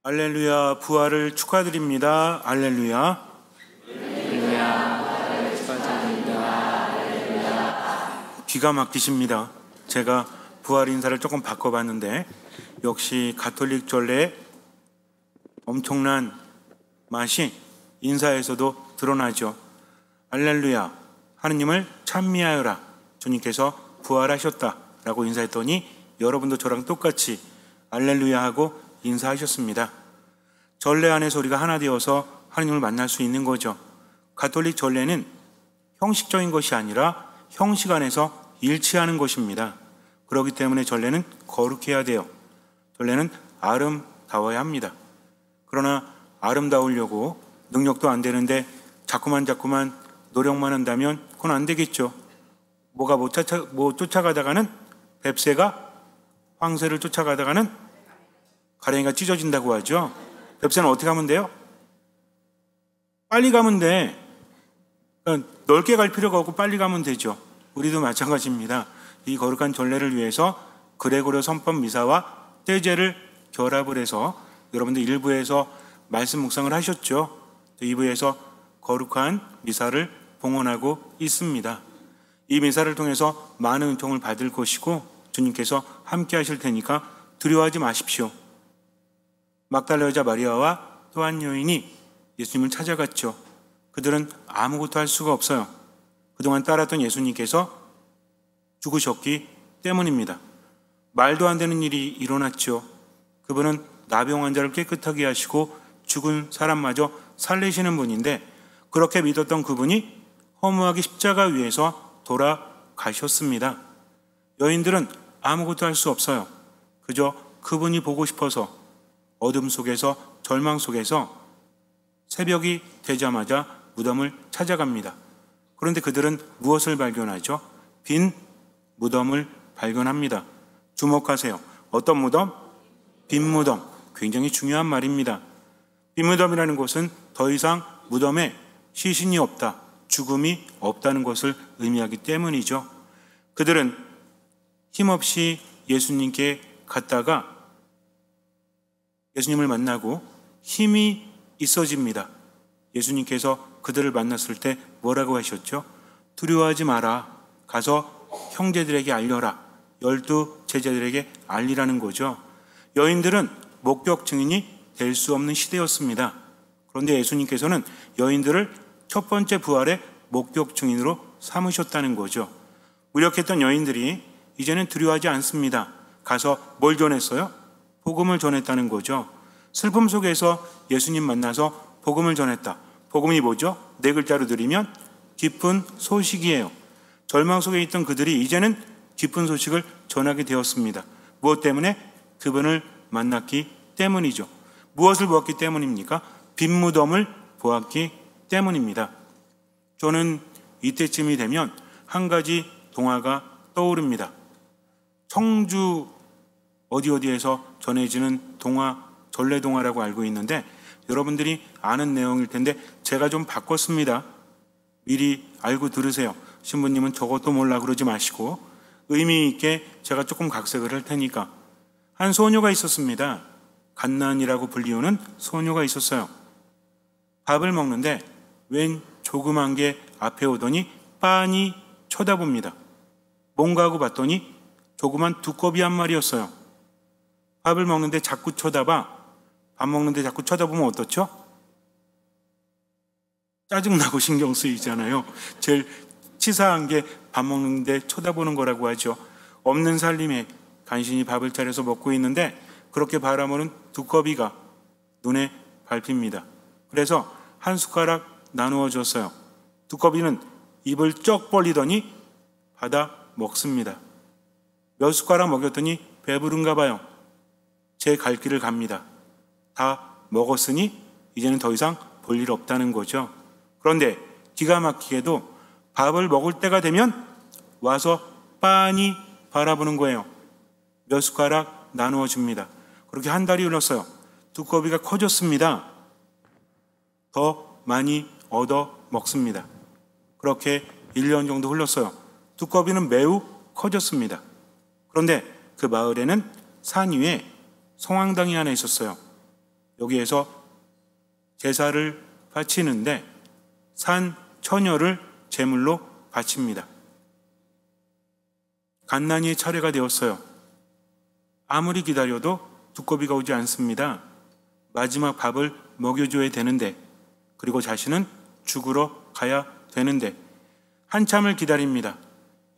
할렐루야, 부활을 축하드립니다. 할렐루야. 할렐루야, 축하드립니다. 할렐루야. 기가 막히십니다. 제가 부활 인사를 조금 바꿔봤는데 역시 가톨릭 전례의 엄청난 맛이 인사에서도 드러나죠. 할렐루야, 하느님을 찬미하여라. 주님께서 부활하셨다 라고 인사했더니 여러분도 저랑 똑같이 할렐루야 하고 인사하셨습니다. 전례 안에서 우리가 하나 되어서 하느님을 만날 수 있는 거죠. 가톨릭 전례는 형식적인 것이 아니라 형식 안에서 일치하는 것입니다. 그렇기 때문에 전례는 거룩해야 돼요. 전례는 아름다워야 합니다. 그러나 아름다우려고 능력도 안 되는데 자꾸만 노력만 한다면 그건 안 되겠죠. 뭐가 못 쫓아가다가는 뱁새가 황새를 쫓아가다가는 가랭이가 찢어진다고 하죠. 뱁새는 어떻게 하면 돼요? 빨리 가면 돼. 그러니까 넓게 갈 필요가 없고 빨리 가면 되죠. 우리도 마찬가지입니다. 이 거룩한 전례를 위해서 그레고리 선법 미사와 떼제를 결합을 해서 여러분들 1부에서 말씀 묵상을 하셨죠. 2부에서 거룩한 미사를 봉헌하고 있습니다. 이 미사를 통해서 많은 은총을 받을 것이고 주님께서 함께 하실 테니까 두려워하지 마십시오. 막달라 여자 마리아와 또 한 여인이 예수님을 찾아갔죠. 그들은 아무것도 할 수가 없어요. 그동안 따랐던 예수님께서 죽으셨기 때문입니다. 말도 안 되는 일이 일어났죠. 그분은 나병 환자를 깨끗하게 하시고 죽은 사람마저 살리시는 분인데 그렇게 믿었던 그분이 허무하게 십자가 위에서 돌아가셨습니다. 여인들은 아무것도 할 수 없어요. 그저 그분이 보고 싶어서 어둠 속에서 절망 속에서 새벽이 되자마자 무덤을 찾아갑니다. 그런데 그들은 무엇을 발견하죠? 빈 무덤을 발견합니다. 주목하세요. 어떤 무덤? 빈 무덤. 굉장히 중요한 말입니다. 빈 무덤이라는 것은 더 이상 무덤에 시신이 없다, 죽음이 없다는 것을 의미하기 때문이죠. 그들은 힘없이 예수님께 갔다가 예수님을 만나고 힘이 있어집니다. 예수님께서 그들을 만났을 때 뭐라고 하셨죠? 두려워하지 마라. 가서 형제들에게 알려라. 12 제자들에게 알리라는 거죠. 여인들은 목격 증인이 될 수 없는 시대였습니다. 그런데 예수님께서는 여인들을 첫 번째 부활의 목격 증인으로 삼으셨다는 거죠. 무력했던 여인들이 이제는 두려워하지 않습니다. 가서 뭘 전했어요? 복음을 전했다는 거죠. 슬픔 속에서 예수님 만나서 복음을 전했다. 복음이 뭐죠? 4글자로 드리면 기쁜 소식이에요. 절망 속에 있던 그들이 이제는 기쁜 소식을 전하게 되었습니다. 무엇 때문에? 그분을 만났기 때문이죠. 무엇을 보았기 때문입니까? 빈 무덤을 보았기 때문입니다. 저는 이때쯤이 되면 한 가지 동화가 떠오릅니다. 청주 어디에서 전해지는 동화, 전래동화라고 알고 있는데 여러분들이 아는 내용일 텐데 제가 좀 바꿨습니다. 미리 알고 들으세요. 신부님은 저것도 몰라 그러지 마시고 의미 있게 제가 조금 각색을 할 테니까. 한 소녀가 있었습니다. 갓난이라고 불리우는 소녀가 있었어요. 밥을 먹는데 웬 조그만 게 앞에 오더니 빤히 쳐다봅니다. 뭔가 하고 봤더니 조그만 두꺼비 한 마리였어요. 밥을 먹는데 자꾸 쳐다봐. 밥 먹는데 자꾸 쳐다보면 어떻죠? 짜증나고 신경 쓰이잖아요. 제일 치사한 게 밥 먹는데 쳐다보는 거라고 하죠. 없는 살림에 간신히 밥을 차려서 먹고 있는데 그렇게 바라보는 두꺼비가 눈에 밟힙니다. 그래서 한 숟가락 나누어 줬어요. 두꺼비는 입을 쩍 벌리더니 받아 먹습니다. 몇 숟가락 먹였더니 배부른가 봐요. 제 갈 길을 갑니다. 다 먹었으니 이제는 더 이상 볼 일 없다는 거죠. 그런데 기가 막히게도 밥을 먹을 때가 되면 와서 빤히 바라보는 거예요. 몇 숟가락 나누어 줍니다. 그렇게 한 달이 흘렀어요. 두꺼비가 커졌습니다. 더 많이 얻어 먹습니다. 그렇게 1년 정도 흘렀어요. 두꺼비는 매우 커졌습니다. 그런데 그 마을에는 산 위에 성황당이 하나 있었어요. 여기에서 제사를 바치는데 산 처녀를 제물로 바칩니다. 갓난이의 차례가 되었어요. 아무리 기다려도 두꺼비가 오지 않습니다. 마지막 밥을 먹여줘야 되는데, 그리고 자신은 죽으러 가야 되는데 한참을 기다립니다.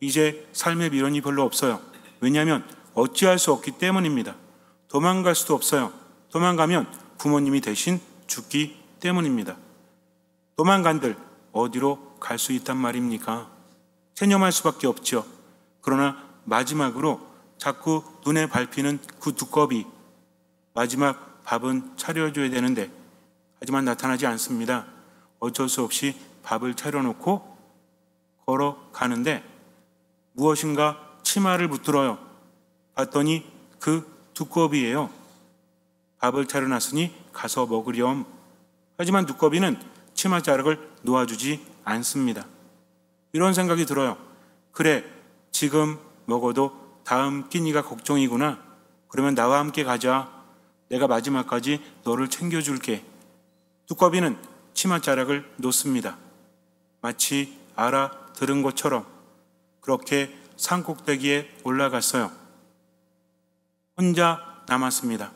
이제 삶의 미련이 별로 없어요. 왜냐하면 어찌할 수 없기 때문입니다. 도망갈 수도 없어요. 도망가면 부모님이 대신 죽기 때문입니다. 도망간들 어디로 갈 수 있단 말입니까? 체념할 수밖에 없죠. 그러나 마지막으로 자꾸 눈에 밟히는 그 두꺼비, 마지막 밥은 차려줘야 되는데 하지만 나타나지 않습니다. 어쩔 수 없이 밥을 차려놓고 걸어가는데 무엇인가 치마를 붙들어요. 봤더니 그 두꺼비예요. 밥을 차려놨으니 가서 먹으렴. 하지만 두꺼비는 치맛자락을 놓아주지 않습니다. 이런 생각이 들어요. 그래, 지금 먹어도 다음 끼니가 걱정이구나. 그러면 나와 함께 가자. 내가 마지막까지 너를 챙겨줄게. 두꺼비는 치맛자락을 놓습니다. 마치 알아들은 것처럼 그렇게 산꼭대기에 올라갔어요. 혼자 남았습니다.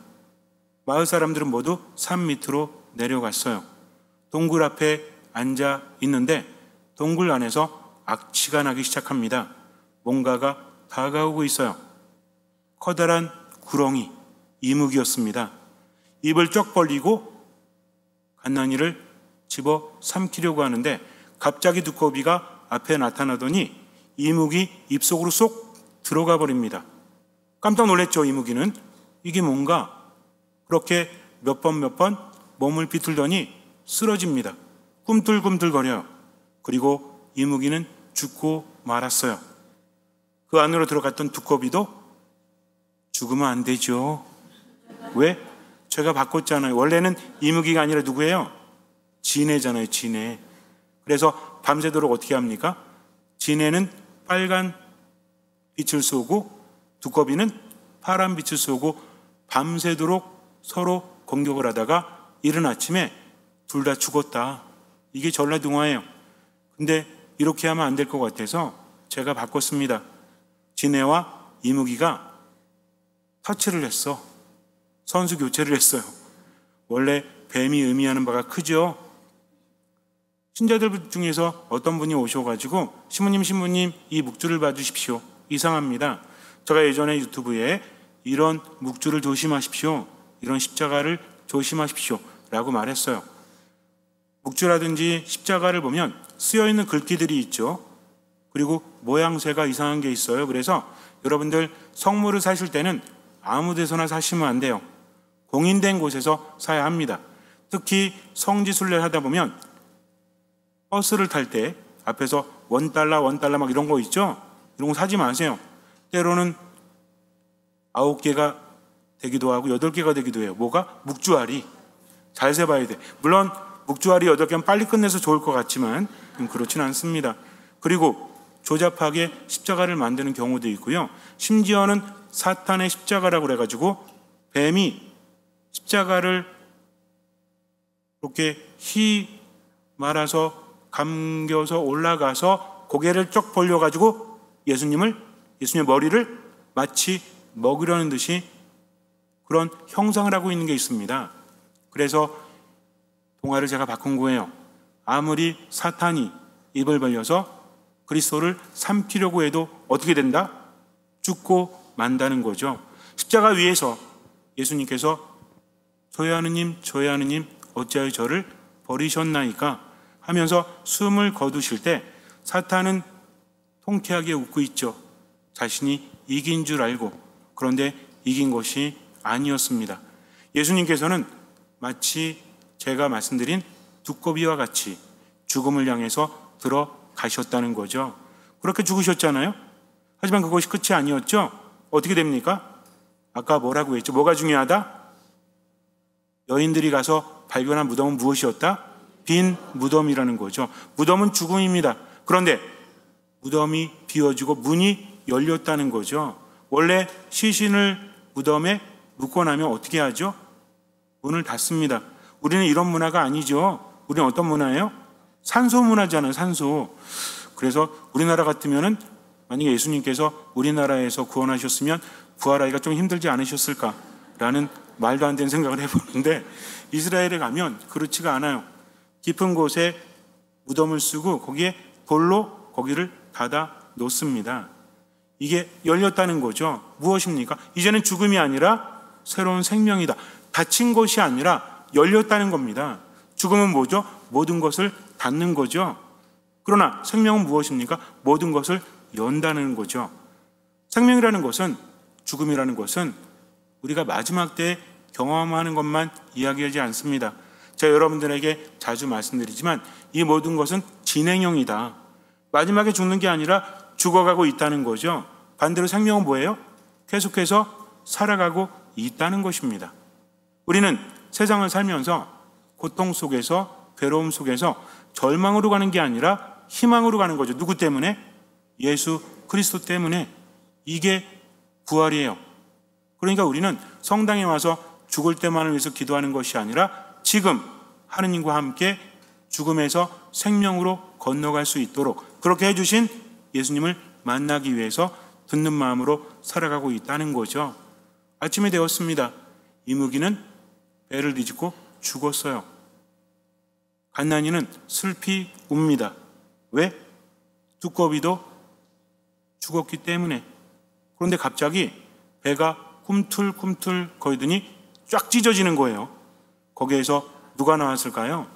마을 사람들은 모두 산 밑으로 내려갔어요. 동굴 앞에 앉아 있는데 동굴 안에서 악취가 나기 시작합니다. 뭔가가 다가오고 있어요. 커다란 구렁이, 이묵이었습니다. 입을 쩍 벌리고 갓난이를 집어 삼키려고 하는데 갑자기 두꺼비가 앞에 나타나더니 이묵이 입속으로 쏙 들어가 버립니다. 깜짝 놀랐죠. 이묵이는 이게 뭔가. 그렇게 몇 번 몸을 비틀더니 쓰러집니다. 꿈틀꿈틀거려요. 그리고 이묵이는 죽고 말았어요. 그 안으로 들어갔던 두꺼비도 죽으면 안 되죠. 왜? 제가 바꿨잖아요. 원래는 이묵이가 아니라 누구예요? 진해잖아요. 진해. 그래서 밤새도록 어떻게 합니까? 진해는 빨간 빛을 쏘고 두꺼비는 파란 빛을 쏘고 밤새도록 서로 공격을 하다가 이른 아침에 둘 다 죽었다. 이게 전라동화예요. 근데 이렇게 하면 안 될 것 같아서 제가 바꿨습니다. 진해와 이묵이가 터치를 했어. 선수 교체를 했어요. 원래 뱀이 의미하는 바가 크죠. 신자들 중에서 어떤 분이 오셔가지고 신부님 이 묵주를 봐주십시오. 이상합니다. 제가 예전에 유튜브에 이런 묵주를 조심하십시오. 이런 십자가를 조심하십시오. 라고 말했어요. 묵주라든지 십자가를 보면 쓰여있는 글귀들이 있죠. 그리고 모양새가 이상한 게 있어요. 그래서 여러분들 성물을 사실 때는 아무 데서나 사시면 안 돼요. 공인된 곳에서 사야 합니다. 특히 성지순례를 하다 보면 버스를 탈 때 앞에서 $1 막 이런 거 있죠? 이런 거 사지 마세요. 때로는 9개가 되기도 하고 8개가 되기도 해요. 뭐가? 묵주알이. 잘 세봐야 돼. 물론 묵주알이 8개는 빨리 끝내서 좋을 것 같지만 그렇진 않습니다. 그리고 조잡하게 십자가를 만드는 경우도 있고요. 심지어는 사탄의 십자가라고 그래가지고 뱀이 십자가를 이렇게 말아서 감겨서 올라가서 고개를 쩍 벌려가지고 예수님의 머리를 마치 먹으려는 듯이 그런 형상을 하고 있는 게 있습니다. 그래서 동화를 제가 바꾼 거예요. 아무리 사탄이 입을 벌려서 그리스도를 삼키려고 해도 어떻게 된다? 죽고 만다는 거죠. 십자가 위에서 예수님께서 저의 하느님 어찌하여 저를 버리셨나이까 하면서 숨을 거두실 때 사탄은 통쾌하게 웃고 있죠. 자신이 이긴 줄 알고. 그런데 이긴 것이 아니었습니다. 예수님께서는 마치 제가 말씀드린 두꺼비와 같이 죽음을 향해서 들어가셨다는 거죠. 그렇게 죽으셨잖아요. 하지만 그것이 끝이 아니었죠. 어떻게 됩니까? 아까 뭐라고 했죠? 뭐가 중요하다? 여인들이 가서 발견한 무덤은 무엇이었다? 빈 무덤이라는 거죠. 무덤은 죽음입니다. 그런데 무덤이 비워지고 문이 열렸다는 거죠. 원래 시신을 무덤에 묻고 나면 어떻게 하죠? 문을 닫습니다. 우리는 이런 문화가 아니죠. 우리는 어떤 문화예요? 산소 문화잖아요. 산소. 그래서 우리나라 같으면은 만약에 예수님께서 우리나라에서 구원하셨으면 부활하기가 좀 힘들지 않으셨을까라는 말도 안 되는 생각을 해보는데, 이스라엘에 가면 그렇지가 않아요. 깊은 곳에 무덤을 쓰고 거기에 돌로 거기를 닫아 놓습니다. 이게 열렸다는 거죠. 무엇입니까? 이제는 죽음이 아니라 새로운 생명이다. 닫힌 것이 아니라 열렸다는 겁니다. 죽음은 뭐죠? 모든 것을 닫는 거죠. 그러나 생명은 무엇입니까? 모든 것을 연다는 거죠. 생명이라는 것은, 죽음이라는 것은 우리가 마지막 때에 경험하는 것만 이야기하지 않습니다. 제가 여러분들에게 자주 말씀드리지만 이 모든 것은 진행형이다. 마지막에 죽는 게 아니라 죽어가고 있다는 거죠. 반대로 생명은 뭐예요? 계속해서 살아가고 있다는 것입니다. 우리는 세상을 살면서 고통 속에서, 괴로움 속에서 절망으로 가는 게 아니라 희망으로 가는 거죠. 누구 때문에? 예수 그리스도 때문에. 이게 부활이에요. 그러니까 우리는 성당에 와서 죽을 때만을 위해서 기도하는 것이 아니라 지금 하느님과 함께 죽음에서 생명으로 건너갈 수 있도록 그렇게 해주신 예수님을 만나기 위해서 듣는 마음으로 살아가고 있다는 거죠. 아침이 되었습니다. 이무기는 배를 뒤집고 죽었어요. 갓난이는 슬피 웁니다. 왜? 두꺼비도 죽었기 때문에. 그런데 갑자기 배가 꿈틀꿈틀 거리더니 쫙 찢어지는 거예요. 거기에서 누가 나왔을까요?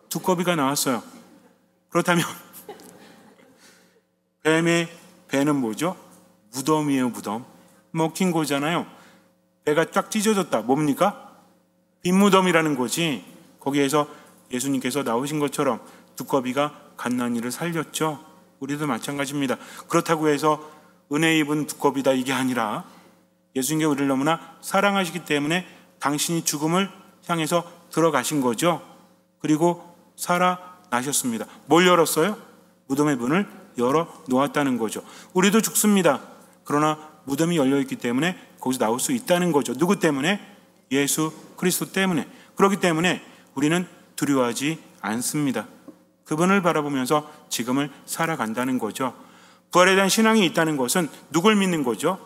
두꺼비가 나왔어요. 그렇다면 뱀의 배는 뭐죠? 무덤이에요. 무덤. 먹힌 거잖아요. 배가 쫙 찢어졌다. 뭡니까? 빈무덤이라는 거지. 거기에서 예수님께서 나오신 것처럼 두꺼비가 갓난이를 살렸죠. 우리도 마찬가지입니다. 그렇다고 해서 은혜 입은 두꺼비다 이게 아니라 예수님께 우리를 너무나 사랑하시기 때문에 당신이 죽음을 향해서 들어가신 거죠. 그리고 살아나셨습니다. 뭘 열었어요? 무덤의 문을 열어 놓았다는 거죠. 우리도 죽습니다. 그러나 무덤이 열려있기 때문에 거기서 나올 수 있다는 거죠. 누구 때문에? 예수 그리스도 때문에. 그렇기 때문에 우리는 두려워하지 않습니다. 그분을 바라보면서 지금을 살아간다는 거죠. 부활에 대한 신앙이 있다는 것은 누굴 믿는 거죠?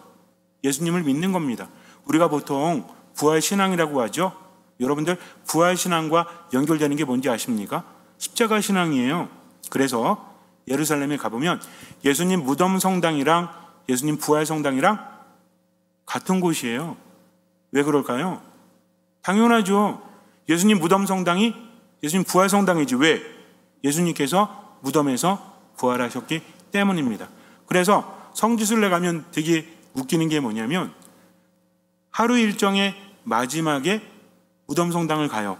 예수님을 믿는 겁니다. 우리가 보통 부활 신앙이라고 하죠. 여러분들 부활 신앙과 연결되는 게 뭔지 아십니까? 십자가 신앙이에요. 그래서 예루살렘에 가보면 예수님 무덤 성당이랑 예수님 부활 성당이랑 같은 곳이에요. 왜 그럴까요? 당연하죠. 예수님 무덤 성당이 예수님 부활 성당이지. 왜? 예수님께서 무덤에서 부활하셨기 때문입니다. 그래서 성지순례 가면 되게 웃기는 게 뭐냐면 하루 일정의 마지막에 무덤 성당을 가요.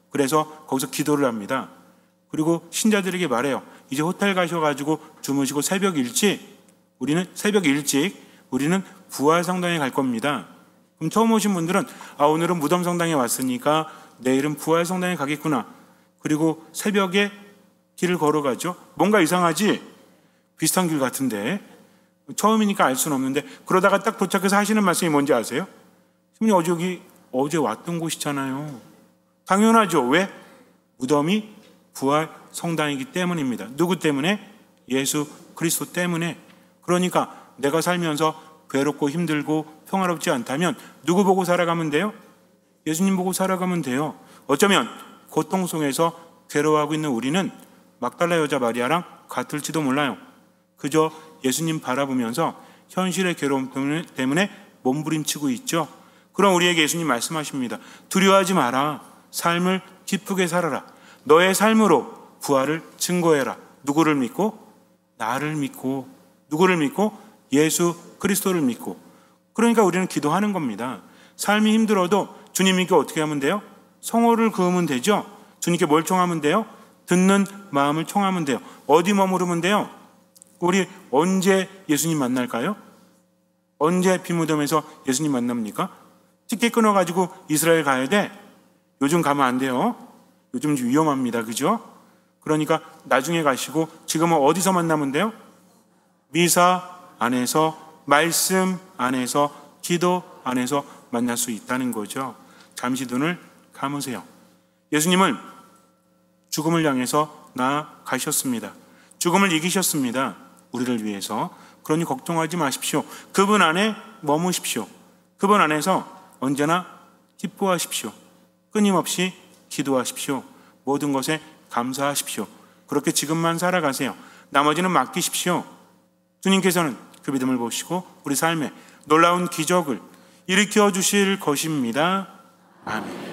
그래서 거기서 기도를 합니다. 그리고 신자들에게 말해요. 이제 호텔 가셔가지고 주무시고 새벽 일찍 우리는 부활 성당에 갈 겁니다. 그럼 처음 오신 분들은 오늘은 무덤 성당에 왔으니까 내일은 부활 성당에 가겠구나. 그리고 새벽에 길을 걸어가죠. 뭔가 이상하지? 비슷한 길 같은데 처음이니까 알 수는 없는데 그러다가 딱 도착해서 하시는 말씀이 뭔지 아세요? 여기 어제 왔던 곳이잖아요. 당연하죠. 왜? 무덤이 부활 성당이기 때문입니다. 누구 때문에? 예수 그리스도 때문에. 그러니까 내가 살면서 괴롭고 힘들고 평화롭지 않다면 누구 보고 살아가면 돼요? 예수님 보고 살아가면 돼요. 어쩌면 고통 속에서 괴로워하고 있는 우리는 막달라 여자 마리아랑 같을지도 몰라요. 그저 예수님 바라보면서 현실의 괴로움 때문에 몸부림치고 있죠. 그럼 우리에게 예수님 말씀하십니다. 두려워하지 마라. 삶을 기쁘게 살아라. 너의 삶으로 부활을 증거해라. 누구를 믿고? 나를 믿고. 누구를 믿고? 예수 그리스도를 믿고. 그러니까 우리는 기도하는 겁니다. 삶이 힘들어도 주님께 어떻게 하면 돼요? 성호를 그으면 되죠. 주님께 뭘 청하면 돼요? 듣는 마음을 청하면 돼요. 어디 머무르면 돼요? 우리 언제 예수님 만날까요? 언제 빈무덤에서 예수님 만납니까? 티켓 끊어가지고 이스라엘 가야 돼? 요즘 가면 안 돼요. 요즘 위험합니다. 그죠? 그러니까 나중에 가시고 지금은 어디서 만나면 돼요? 미사 안에서, 말씀 안에서, 기도 안에서 만날 수 있다는 거죠. 잠시 눈을 감으세요. 예수님은 죽음을 향해서 나아가셨습니다. 죽음을 이기셨습니다. 우리를 위해서. 그러니 걱정하지 마십시오. 그분 안에 머무십시오. 그분 안에서 언제나 기뻐하십시오. 끊임없이 기도하십시오. 모든 것에 감사하십시오. 그렇게 지금만 살아가세요. 나머지는 맡기십시오. 주님께서는 그 믿음을 보시고 우리 삶에 놀라운 기적을 일으켜 주실 것입니다. 아멘.